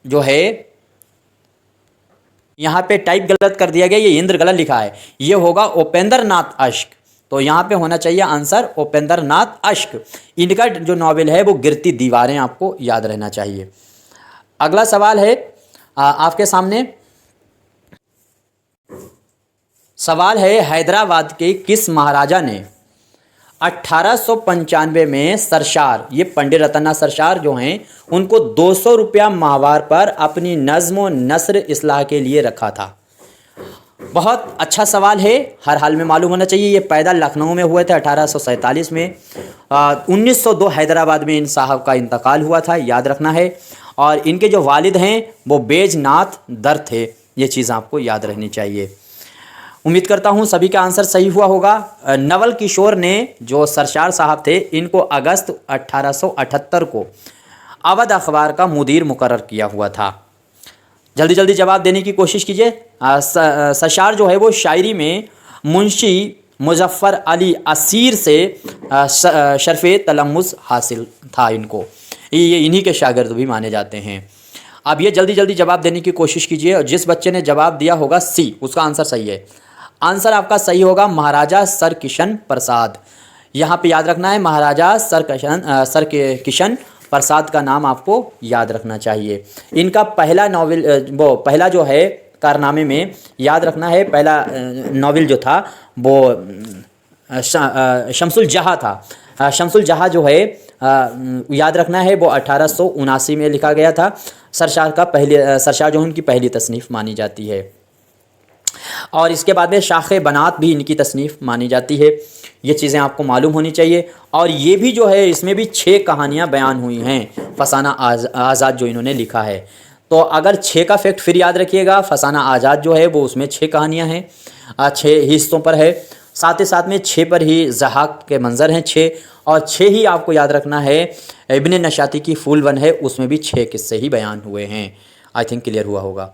जो है यहाँ पे टाइप गलत कर दिया गया, ये इंद्र गलत लिखा है, ये होगा उपेंद्र नाथ अश्क। तो यहाँ पे होना चाहिए आंसर उपेंद्र नाथ अश्क। इनका जो नावल है वो गिरती दीवारें आपको याद रहना चाहिए। अगला सवाल है आपके सामने। सवाल है हैदराबाद के किस महाराजा ने 1895 में सरशार, ये पंडित रतन्ना सरशार जो हैं, उनको 200 रुपया माहवार पर अपनी नज़्म व नस्र इस्लाह के लिए रखा था? बहुत अच्छा सवाल है, हर हाल में मालूम होना चाहिए। ये पैदा लखनऊ में हुए थे 1847 में। 1902 हैदराबाद में इन साहब का इंतकाल हुआ था, याद रखना है। और इनके जो वालिद हैं वो बैजनाथ दर थे, ये चीज़ आपको याद रहनी चाहिए। उम्मीद करता हूँ सभी का आंसर सही हुआ होगा। नवल किशोर ने जो सरशार साहब थे, इनको अगस्त 1878 को अवध अखबार का मुदीर मुकर्रर किया हुआ था। जल्दी जल्दी जवाब देने की कोशिश कीजिए। सशार जो है वो शायरी में मुंशी मुजफ्फर अली असीर से शर्फ़े तलम्मुज़ हासिल था। इनको ये इन्हीं के शागिर्द भी माने जाते हैं। अब ये जल्दी जल्दी जवाब देने की कोशिश कीजिए और जिस बच्चे ने जवाब दिया होगा सी, उसका आंसर सही है। आंसर आपका सही होगा महाराजा सर किशन प्रसाद। यहाँ पे याद रखना है महाराजा सर किशन प्रसाद का नाम आपको याद रखना चाहिए। इनका पहला नॉवेल वो पहला जो है कारनामे में याद रखना है, पहला नॉवेल जो था वो शमसुल जहाँ था। शमसुल जहाँ जो है याद रखना है वो 1879 में लिखा गया था। सरशार जो उनकी पहली तसनीफ़ मानी जाती है। और इसके बाद में शाखे बनात भी इनकी तसनीफ़ मानी जाती है। ये चीज़ें आपको मालूम होनी चाहिए। और ये भी जो है इसमें भी 6 कहानियाँ बयान हुई हैं फसाना आज़ाद जो इन्होंने लिखा है। तो अगर 6 का फैक्ट फिर याद रखिएगा, फसाना आज़ाद जो है वो उसमें 6 कहानियाँ हैं, 6 हिस्सों पर है। साथ ही साथ में 6 पर ही ज़हाक के मंज़र हैं 6, और 6 ही आपको याद रखना है इब्न नशाती की फूल वन है, उसमें भी 6 किस्से ही बयान हुए हैं। आई थिंक क्लियर हुआ होगा।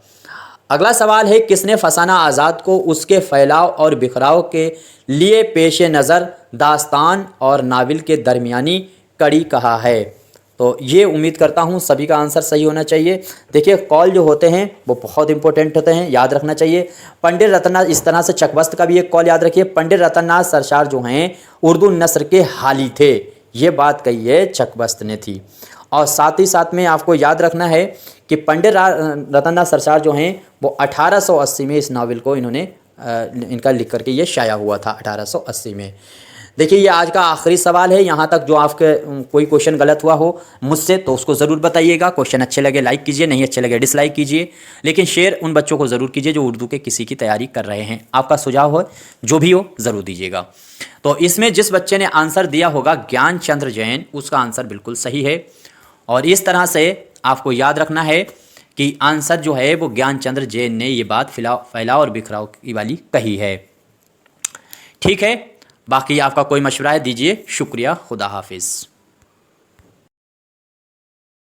अगला सवाल है किसने फसाना आज़ाद को उसके फैलाव और बिखराव के लिए पेश नज़र दास्तान और नावल के दरमियानी कड़ी कहा है। तो ये उम्मीद करता हूँ सभी का आंसर सही होना चाहिए। देखिए कॉल जो होते हैं वो बहुत इंपॉर्टेंट होते हैं, याद रखना चाहिए। पंडित रतननाथ, इस तरह से चकबस्त का भी एक कॉल याद रखिए। पंडित रतननाथ सरशार जो हैं उर्दू नस्र के हाली थे, ये बात कही है चकबस्त ने थी। और साथ ही साथ में आपको याद रखना है कि पंडित रतननाथ सरशार जो हैं वो 1880 में इस नावल को इन्होंने इनका लिख करके ये शाया हुआ था 1880 में। देखिए ये आज का आखिरी सवाल है। यहाँ तक जो आपके कोई क्वेश्चन गलत हुआ हो मुझसे तो उसको ज़रूर बताइएगा। क्वेश्चन अच्छे लगे लाइक कीजिए, नहीं अच्छे लगे डिसलाइक कीजिए, लेकिन शेयर उन बच्चों को ज़रूर कीजिए जो उर्दू के किसी की तैयारी कर रहे हैं। आपका सुझाव हो जो भी हो ज़रूर दीजिएगा। तो इसमें जिस बच्चे ने आंसर दिया होगा ज्ञान चंद्र जैन, उसका आंसर बिल्कुल सही है। और इस तरह से आपको याद रखना है कि आंसर जो है वो ज्ञान चंद्र जैन ने ये बात फैलाव और बिखराव की वाली कही है। ठीक है, बाकी आपका कोई मशवरा है दीजिए। शुक्रिया, खुदा हाफिज़।